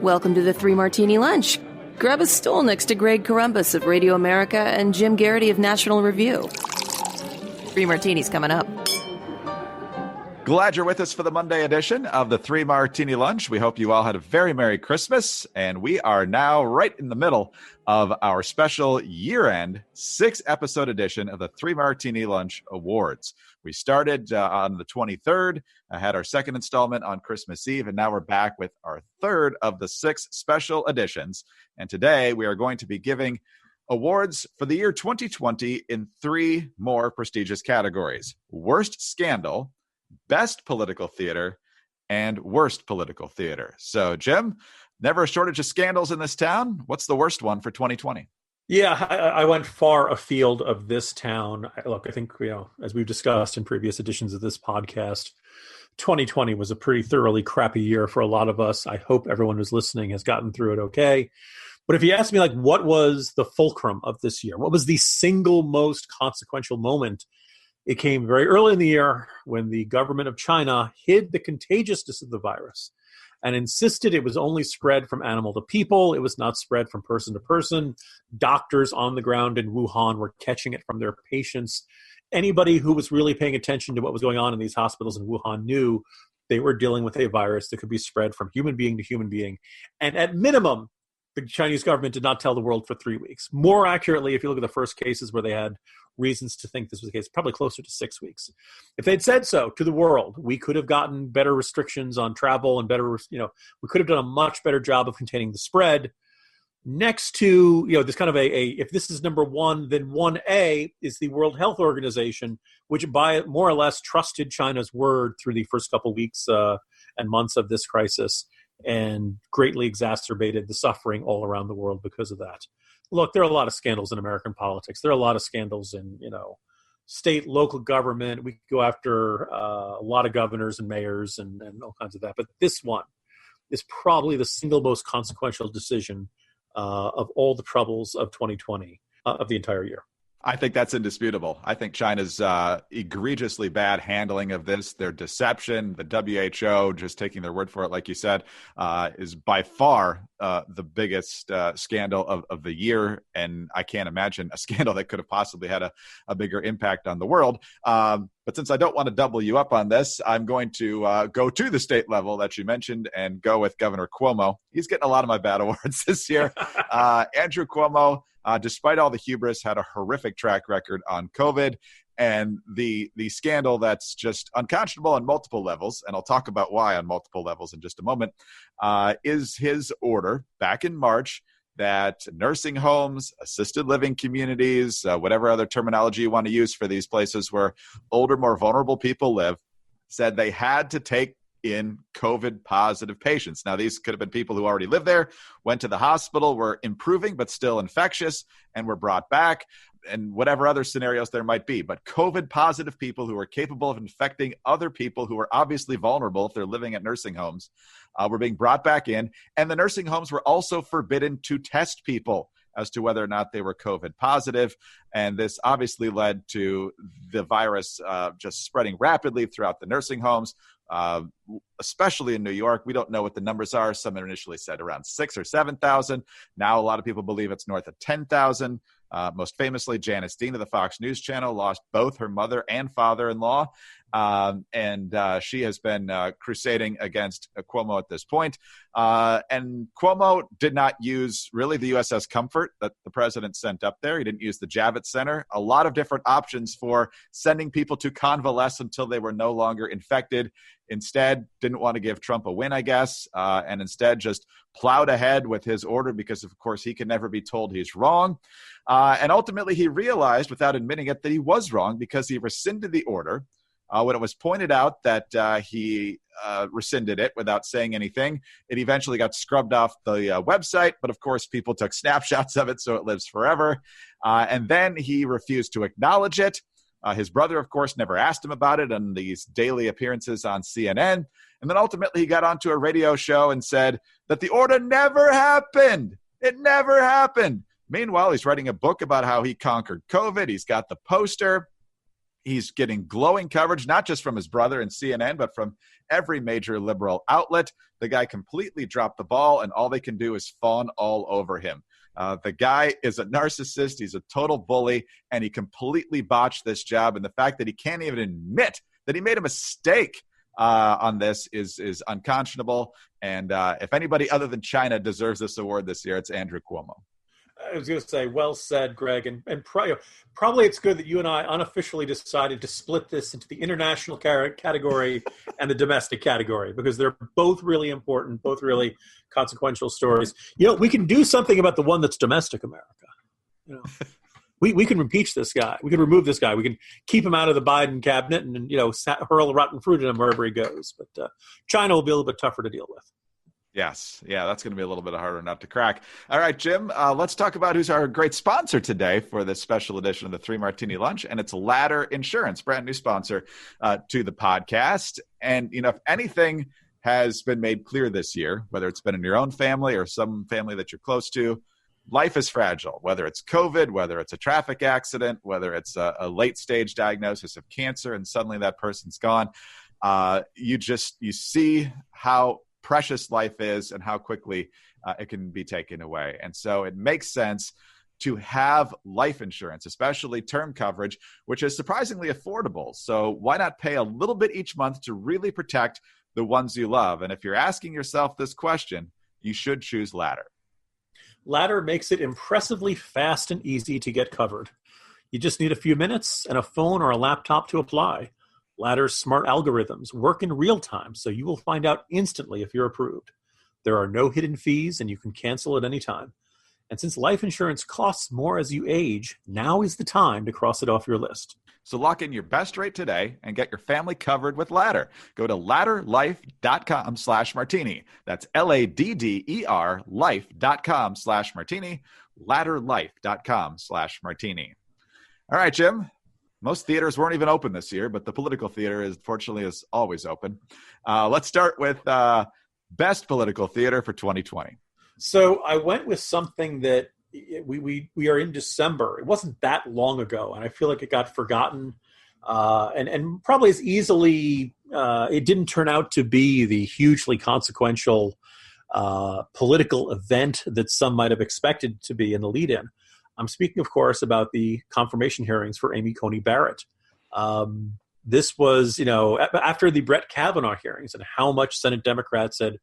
Welcome to the Three Martini Lunch. Grab a stool next to Greg Columbus of Radio America and Jim Garrity of National Review. Three Martinis coming up. Glad you're with us for the Monday edition of the Three Martini Lunch. We hope you all had a very Merry Christmas, and we are now right in the middle of our special year-end 6-episode edition of the Three Martini Lunch Awards. We started on the 23rd, had our second installment on Christmas Eve, and now we're back with our third of the 6 special editions. And today we are going to be giving awards for the year 2020 in 3 more prestigious categories: Worst Scandal, Best Political Theater, and Worst Political Theater. So, Jim, never a shortage of scandals in this town. What's the worst one for 2020? Yeah, I went far afield of this town. Look, I think, as we've discussed in previous editions of this podcast, 2020 was a pretty thoroughly crappy year for a lot of us. I hope everyone who's listening has gotten through it okay. But if you ask me, what was the fulcrum of this year? What was the single most consequential moment? It came very early in the year when the government of China hid the contagiousness of the virus and insisted it was only spread from animal to people. It was not spread from person to person. Doctors on the ground in Wuhan were catching it from their patients. Anybody who was really paying attention to what was going on in these hospitals in Wuhan knew they were dealing with a virus that could be spread from human being to human being. And at minimum, the Chinese government did not tell the world for 3 weeks. More accurately, if you look at the first cases where they had reasons to think this was the case, probably closer to 6 weeks. If they'd said so to the world, we could have gotten better restrictions on travel and better, we could have done a much better job of containing the spread. Next to, this kind of if this is number one, then 1A is the World Health Organization, which by more or less trusted China's word through the first couple of weeks and months of this crisis and greatly exacerbated the suffering all around the world because of that. Look, there are a lot of scandals in American politics. There are a lot of scandals in, state, local government. We could go after a lot of governors and mayors and all kinds of that. But this one is probably the single most consequential decision of all the troubles of 2020, of the entire year. I think that's indisputable. I think China's egregiously bad handling of this, their deception, the WHO, just taking their word for it, like you said, is by far the biggest scandal of the year. And I can't imagine a scandal that could have possibly had a bigger impact on the world. But since I don't want to double you up on this, I'm going to go to the state level that you mentioned and go with Governor Cuomo. He's getting a lot of my bad awards this year. Andrew Cuomo, despite all the hubris, had a horrific track record on COVID. And the scandal that's just unconscionable on multiple levels, and I'll talk about why on multiple levels in just a moment, is his order back in March that nursing homes, assisted living communities, whatever other terminology you want to use for these places where older, more vulnerable people live, said they had to take in COVID positive patients. Now, these could have been people who already lived there, went to the hospital, were improving, but still infectious, and were brought back, and whatever other scenarios there might be. But COVID positive people who are capable of infecting other people who are obviously vulnerable if they're living at nursing homes were being brought back in. And the nursing homes were also forbidden to test people as to whether or not they were COVID positive. And this obviously led to the virus just spreading rapidly throughout the nursing homes, especially in New York. We don't know what the numbers are. Some initially said around 6,000 or 7,000. Now a lot of people believe it's north of 10,000. Most famously, Janice Dean of the Fox News Channel lost both her mother and father-in-law. And she has been crusading against Cuomo at this point. And Cuomo did not use really the USS Comfort that the president sent up there. He didn't use the Javits Center. A lot of different options for sending people to convalesce until they were no longer infected. Instead, didn't want to give Trump a win, I guess, and instead just plowed ahead with his order because, of course, he can never be told he's wrong. And ultimately, he realized, without admitting it, that he was wrong because he rescinded the order. When it was pointed out that he rescinded it without saying anything, it eventually got scrubbed off the website. But of course, people took snapshots of it, so it lives forever. And then he refused to acknowledge it. His brother, of course, never asked him about it on these daily appearances on CNN. And then ultimately, he got onto a radio show and said that the order never happened. It never happened. Meanwhile, he's writing a book about how he conquered COVID. He's got the poster. He's getting glowing coverage, not just from his brother and CNN, but from every major liberal outlet. The guy completely dropped the ball, and all they can do is fawn all over him. The guy is a narcissist. He's a total bully, and he completely botched this job. And the fact that he can't even admit that he made a mistake on this is unconscionable. And if anybody other than China deserves this award this year, it's Andrew Cuomo. I was going to say, well said, Greg. And probably it's good that you and I unofficially decided to split this into the international category and the domestic category, because they're both really important, both really consequential stories. We can do something about the one that's domestic America. We can impeach this guy. We can remove this guy. We can keep him out of the Biden cabinet and hurl rotten fruit at him wherever he goes. But China will be a little bit tougher to deal with. Yes. Yeah, that's going to be a little bit harder nut to crack. All right, Jim, let's talk about who's our great sponsor today for this special edition of the Three Martini Lunch, and it's Ladder Insurance, brand new sponsor to the podcast. And, if anything has been made clear this year, whether it's been in your own family or some family that you're close to, life is fragile, whether it's COVID, whether it's a traffic accident, whether it's a late-stage diagnosis of cancer and suddenly that person's gone. You see how precious life is and how quickly it can be taken away. And so it makes sense to have life insurance, especially term coverage, which is surprisingly affordable. So why not pay a little bit each month to really protect the ones you love? And if you're asking yourself this question, you should choose Ladder. Ladder makes it impressively fast and easy to get covered. You just need a few minutes and a phone or a laptop to apply. Ladder's smart algorithms work in real time, so you will find out instantly if you're approved. There are no hidden fees, and you can cancel at any time. And since life insurance costs more as you age, now is the time to cross it off your list. So lock in your best rate today and get your family covered with Ladder. Go to ladderlife.com/martini. That's LADDER life.com/martini. Ladderlife.com/martini. All right, Jim. Most theaters weren't even open this year, but the political theater fortunately is always open. Let's start with best political theater for 2020. So I went with something that we are in December. It wasn't that long ago, and I feel like it got forgotten. And probably as easily, it didn't turn out to be the hugely consequential political event that some might have expected to be in the lead-in. I'm speaking, of course, about the confirmation hearings for Amy Coney Barrett. This was, after the Brett Kavanaugh hearings and how much Senate Democrats had,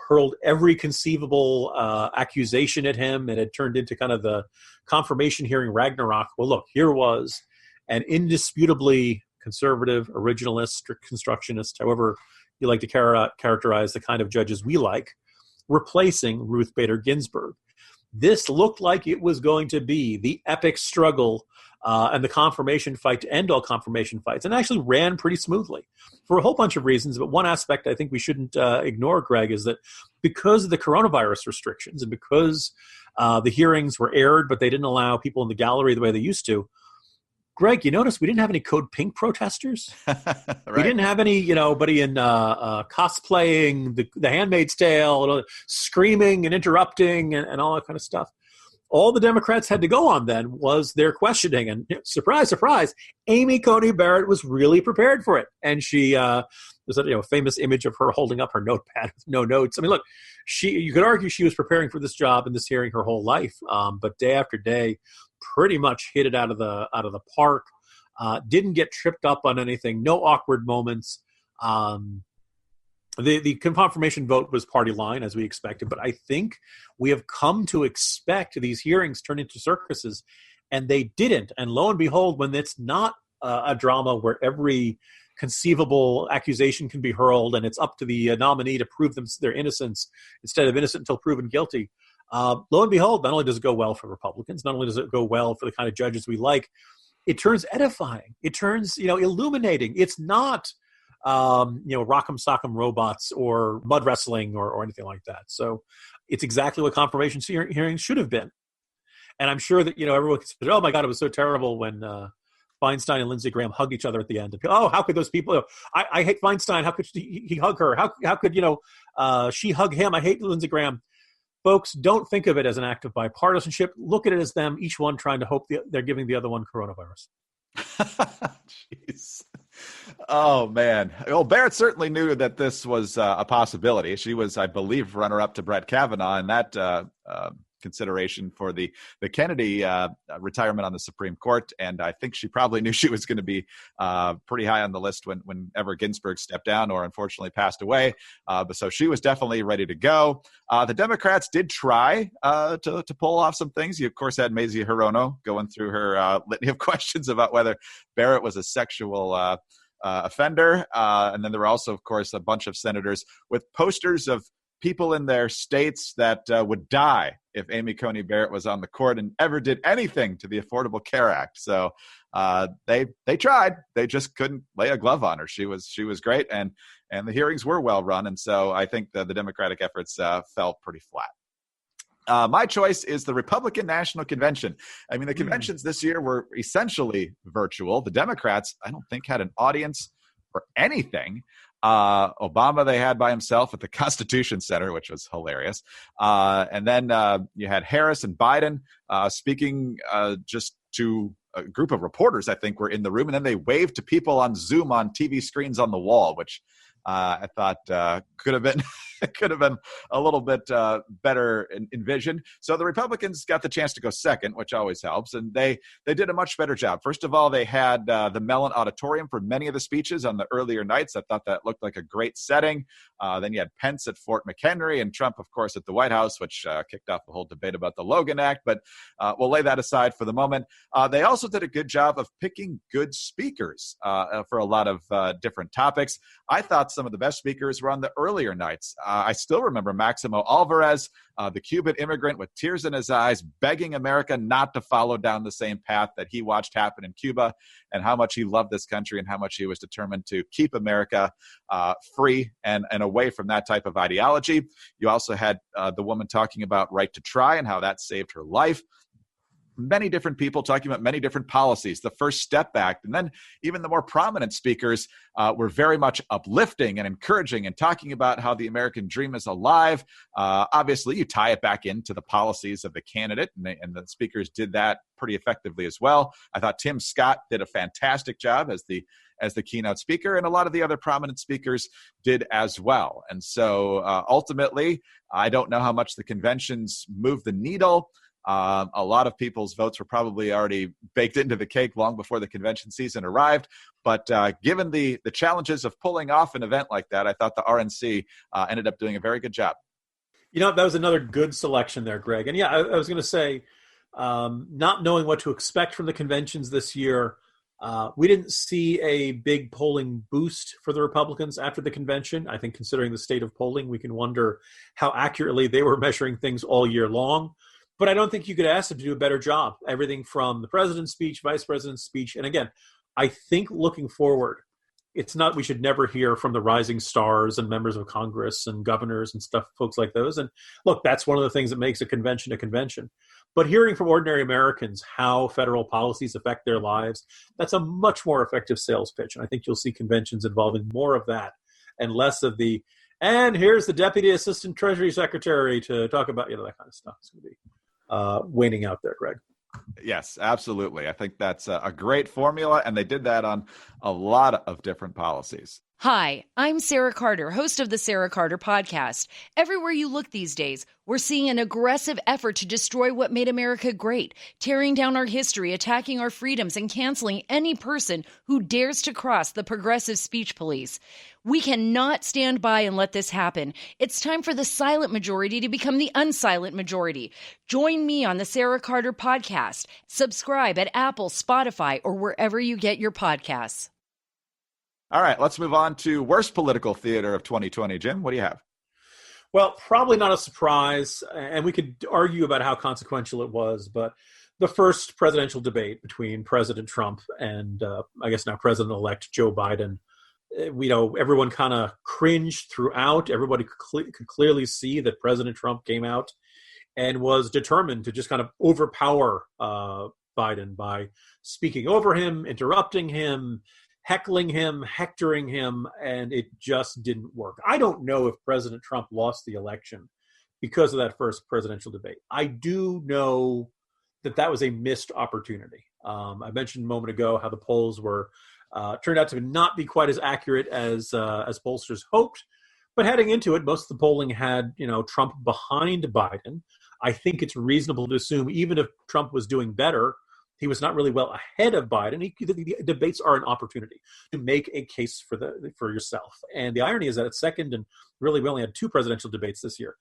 hurled every conceivable accusation at him. It had turned into kind of the confirmation hearing Ragnarok. Well, look, here was an indisputably conservative, originalist, strict constructionist, however you like to characterize the kind of judges we like, replacing Ruth Bader Ginsburg. This looked like it was going to be the epic struggle and the confirmation fight to end all confirmation fights, and actually ran pretty smoothly for a whole bunch of reasons. But one aspect I think we shouldn't ignore, Greg, is that because of the coronavirus restrictions and because the hearings were aired, but they didn't allow people in the gallery the way they used to, Greg, you notice we didn't have any Code Pink protesters. Right. We didn't have any, buddy in cosplaying the Handmaid's Tale, screaming and interrupting and all that kind of stuff. All the Democrats had to go on then was their questioning. And surprise, surprise, Amy Coney Barrett was really prepared for it. And she, there's a famous image of her holding up her notepad with no notes. I mean, look, you could argue she was preparing for this job and this hearing her whole life, but day after day, pretty much hit it out of the park. Didn't get tripped up on anything. No awkward moments. The confirmation vote was party line, as we expected, but I think we have come to expect these hearings turn into circuses, and they didn't. And lo and behold, when it's not a drama where every conceivable accusation can be hurled and it's up to the nominee to prove their innocence instead of innocent until proven guilty, lo and behold, not only does it go well for Republicans, not only does it go well for the kind of judges we like, it turns edifying. It turns, illuminating. It's not, rock'em sock'em robots or mud wrestling or anything like that. So it's exactly what confirmation hearings should have been. And I'm sure that, everyone considered, oh my God, it was so terrible when Feinstein and Lindsey Graham hug each other at the end. Oh, how could those people, I hate Feinstein. How could he hug her? How could, she hug him? I hate Lindsey Graham. Folks, don't think of it as an act of bipartisanship. Look at it as them, each one trying to hope they're giving the other one coronavirus. Jeez. Oh, man. Well, Barrett certainly knew that this was a possibility. She was, I believe, runner-up to Brett Kavanaugh in that consideration for the Kennedy retirement on the Supreme Court. And I think she probably knew she was going to be pretty high on the list whenever Ginsburg stepped down or unfortunately passed away. But so she was definitely ready to go. The Democrats did try to pull off some things. You, of course, had Mazie Hirono going through her litany of questions about whether Barrett was a sexual offender. And then there were also, of course, a bunch of senators with posters of people in their states that would die if Amy Coney Barrett was on the court and ever did anything to the Affordable Care Act. So they tried. They just couldn't lay a glove on her. She was great, and the hearings were well run. And so I think the Democratic efforts fell pretty flat. My choice is the Republican National Convention. I mean, the conventions this year were essentially virtual. The Democrats, I don't think, had an audience for anything. Obama they had by himself at the Constitution Center, which was hilarious. And then you had Harris and Biden speaking just to a group of reporters, I think, were in the room. And then they waved to people on Zoom on TV screens on the wall, which I thought could have been a little bit better envisioned. So the Republicans got the chance to go second, which always helps, and they did a much better job. First of all, they had the Mellon Auditorium for many of the speeches on the earlier nights. I thought that looked like a great setting. Then you had Pence at Fort McHenry and Trump, of course, at the White House, which kicked off the whole debate about the Logan Act, but we'll lay that aside for the moment. They also did a good job of picking good speakers for a lot of different topics. I thought some of the best speakers were on the earlier nights. I still remember Maximo Alvarez, the Cuban immigrant with tears in his eyes, begging America not to follow down the same path that he watched happen in Cuba, and how much he loved this country and how much he was determined to keep America free and away from that type of ideology. You also had the woman talking about right to try and how that saved her life. Many different people talking about many different policies, the First Step Act, and then even the more prominent speakers were very much uplifting and encouraging and talking about how the American dream is alive. Obviously, you tie it back into the policies of the candidate, and the speakers did that pretty effectively as well. I thought Tim Scott did a fantastic job as the keynote speaker, and a lot of the other prominent speakers did as well. And so ultimately, I don't know how much the conventions moved the needle. A lot of people's votes were probably already baked into the cake long before the convention season arrived. But given the challenges of pulling off an event like that, I thought the RNC ended up doing a very good job. You know, that was another good selection there, Greg. And yeah, I was going to say, not knowing what to expect from the conventions this year, we didn't see a big polling boost for the Republicans after the convention. I think considering the state of polling, we can wonder how accurately they were measuring things all year long. But I don't think you could ask them to do a better job. Everything from the president's speech, vice president's speech. And again, I think looking forward, it's not, we should never hear from the rising stars and members of Congress and governors and stuff, folks like those. And look, that's one of the things that makes a convention a convention. But hearing from ordinary Americans how federal policies affect their lives, that's a much more effective sales pitch. And I think you'll see conventions involving more of that and less of the, and here's the Deputy Assistant Treasury Secretary to talk about, that kind of stuff. It's going to be waning out there, Greg. Yes, absolutely. I think that's a great formula, and they did that on a lot of different policies. Hi, I'm Sarah Carter, host of the Sarah Carter Podcast. Everywhere you look these days, we're seeing an aggressive effort to destroy what made America great, tearing down our history, attacking our freedoms, and canceling any person who dares to cross the progressive speech police. We cannot stand by and let this happen. It's time for the silent majority to become the unsilent majority. Join me on the Sarah Carter Podcast. Subscribe at Apple, Spotify, or wherever you get your podcasts. All right, let's move on to worst political theater of 2020. Jim, what do you have? Well, probably not a surprise, and we could argue about how consequential it was, but the first presidential debate between President Trump and I guess now President-elect Joe Biden, everyone kind of cringed throughout. Everybody could clearly see that President Trump came out and was determined to just kind of overpower Biden by speaking over him, interrupting him, heckling him, hectoring him, and it just didn't work. I don't know if President Trump lost the election because of that first presidential debate. I do know that was a missed opportunity. I mentioned a moment ago how the polls were turned out to not be quite as accurate as pollsters hoped. But heading into it, most of the polling had, Trump behind Biden. I think it's reasonable to assume even if Trump was doing better, he was not really well ahead of Biden. The debates are an opportunity to make a case for yourself. And the irony is that at second, and really we only had 2 presidential debates this year.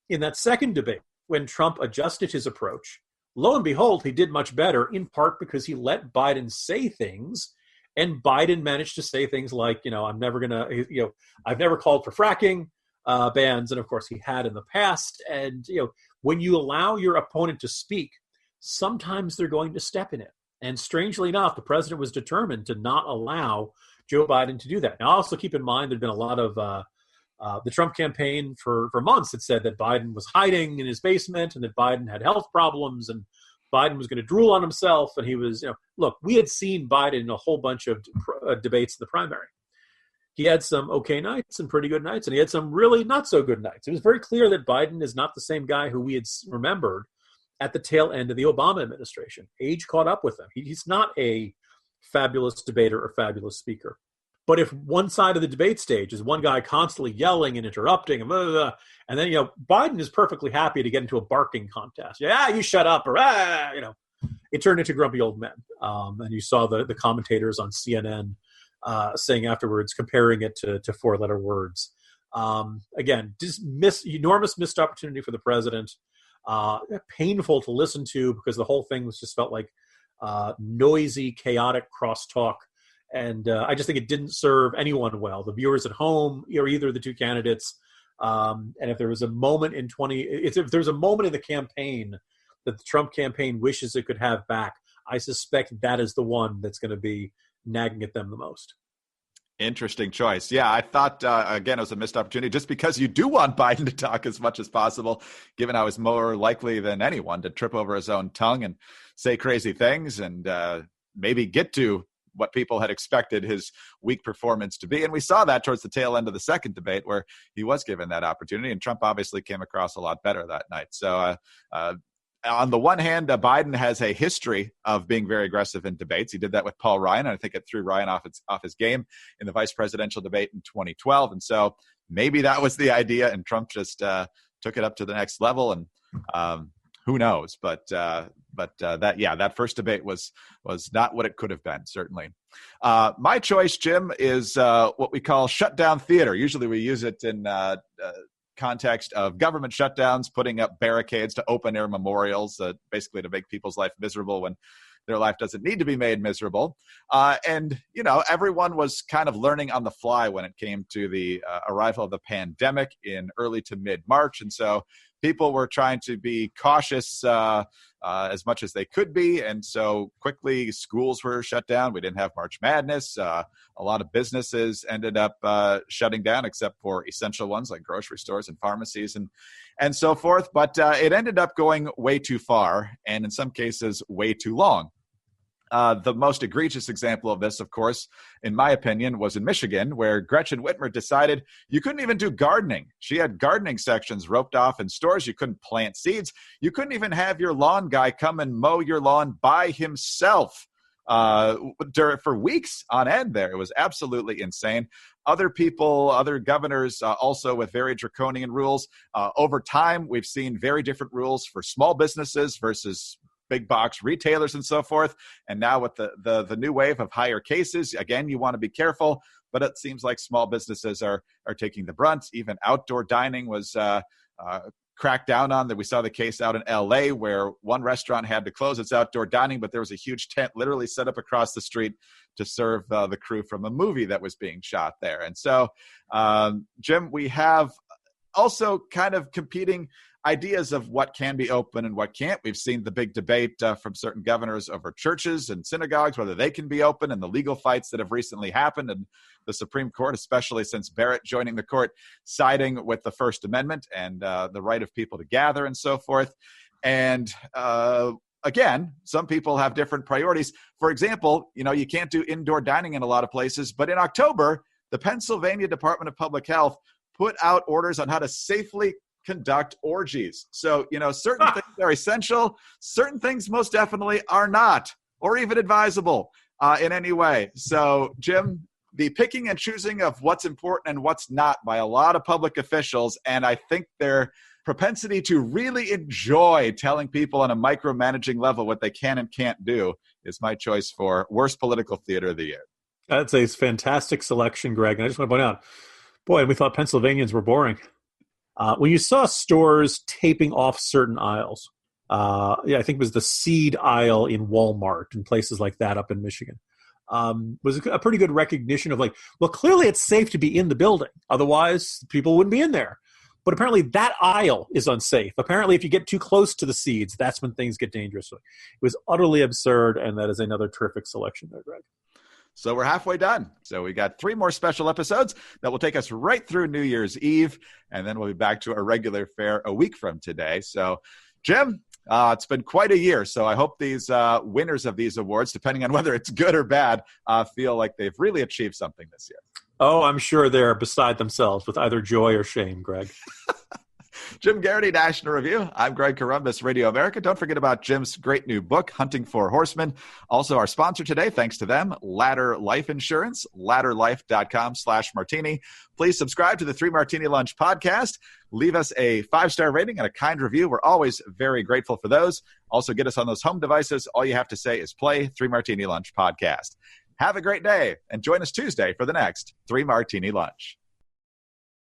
In that second debate, when Trump adjusted his approach, lo and behold, he did much better, in part because he let Biden say things. And Biden managed to say things like, I've never called for fracking bans. And of course he had in the past. And, when you allow your opponent to speak, sometimes they're going to step in it. And strangely enough, the president was determined to not allow Joe Biden to do that. Now, also keep in mind, there'd been a lot of the Trump campaign for months had said that Biden was hiding in his basement and that Biden had health problems and Biden was going to drool on himself. And he was, look, we had seen Biden in a whole bunch of debates in the primary. He had some okay nights and pretty good nights, and he had some really not so good nights. It was very clear that Biden is not the same guy who we had remembered at the tail end of the Obama administration. Age caught up with him. He's not a fabulous debater or fabulous speaker. But if one side of the debate stage is one guy constantly yelling and interrupting, and then, Biden is perfectly happy to get into a barking contest. Yeah, you shut up, or, it turned into grumpy old men. And you saw the commentators on CNN saying afterwards, comparing it to 4-letter words. Again, enormous missed opportunity for the president. Painful to listen to because the whole thing just felt like noisy, chaotic crosstalk. And I just think it didn't serve anyone well. The viewers at home, or either of the 2 candidates. And if there was a moment if there's a moment in the campaign that the Trump campaign wishes it could have back, I suspect that is the one that's going to be nagging at them the most. Interesting choice. Yeah, I thought, again, it was a missed opportunity just because you do want Biden to talk as much as possible, given how he's more likely than anyone to trip over his own tongue and say crazy things and maybe get to what people had expected his weak performance to be. And we saw that towards the tail end of the second debate where he was given that opportunity, and Trump obviously came across a lot better that night. So on the one hand, Biden has a history of being very aggressive in debates. He did that with Paul Ryan, and I think it threw Ryan off his game in the vice presidential debate in 2012. And so maybe that was the idea, and Trump just took it up to the next level. And who knows? But that first debate was not what it could have been, certainly. My choice, Jim, is what we call shutdown theater. Usually we use it in context of government shutdowns, putting up barricades to open air memorials, basically to make people's life miserable when their life doesn't need to be made miserable. And everyone was kind of learning on the fly when it came to the arrival of the pandemic in early to mid-March. And so people were trying to be cautious as much as they could be. And so quickly schools were shut down. We didn't have March Madness. A lot of businesses ended up shutting down, except for essential ones like grocery stores and pharmacies and so forth. But it ended up going way too far, and in some cases, way too long. The most egregious example of this, of course, in my opinion, was in Michigan, where Gretchen Whitmer decided you couldn't even do gardening. She had gardening sections roped off in stores. You couldn't plant seeds. You couldn't even have your lawn guy come and mow your lawn by himself for weeks on end there. It was absolutely insane. Other governors also with very draconian rules. Over time, we've seen very different rules for small businesses versus big box retailers and so forth. And now with the new wave of higher cases, again, you want to be careful, but it seems like small businesses are taking the brunt. Even outdoor dining was cracked down on. That we saw the case out in LA where one restaurant had to close its outdoor dining, but there was a huge tent literally set up across the street to serve the crew from a movie that was being shot there. And so, Jim, we have also kind of competing ideas of what can be open and what can't. We've seen the big debate from certain governors over churches and synagogues, whether they can be open, and the legal fights that have recently happened. And the Supreme Court, especially since Barrett joining the court, siding with the First Amendment and the right of people to gather and so forth. And again, some people have different priorities. For example, you can't do indoor dining in a lot of places, but in October, the Pennsylvania Department of Public Health put out orders on how to safely conduct orgies. So, certain things are essential. Certain things most definitely are not, or even advisable in any way. So, Jim, the picking and choosing of what's important and what's not by a lot of public officials, and I think their propensity to really enjoy telling people on a micromanaging level what they can and can't do is my choice for worst political theater of the year. That's a fantastic selection, Greg. And I just want to point out, boy, we thought Pennsylvanians were boring. When you saw stores taping off certain aisles, I think it was the seed aisle in Walmart and places like that up in Michigan, was a pretty good recognition of well, clearly it's safe to be in the building. Otherwise, people wouldn't be in there. But apparently that aisle is unsafe. Apparently, if you get too close to the seeds, that's when things get dangerous. So it was utterly absurd, and that is another terrific selection there, Greg. So we're halfway done. So we got 3 more special episodes that will take us right through New Year's Eve, and then we'll be back to our regular fare a week from today. So, Jim, it's been quite a year. So I hope these winners of these awards, depending on whether it's good or bad, feel like they've really achieved something this year. Oh, I'm sure they're beside themselves with either joy or shame, Greg. Jim Garrity, National Review. I'm Greg Corombos, Radio America. Don't forget about Jim's great new book, Hunting for Horsemen. Also, our sponsor today, thanks to them, Ladder Life Insurance, ladderlife.com/martini. Please subscribe to the Three Martini Lunch podcast. Leave us a 5-star rating and a kind review. We're always very grateful for those. Also, get us on those home devices. All you have to say is play Three Martini Lunch podcast. Have a great day, and join us Tuesday for the next Three Martini Lunch.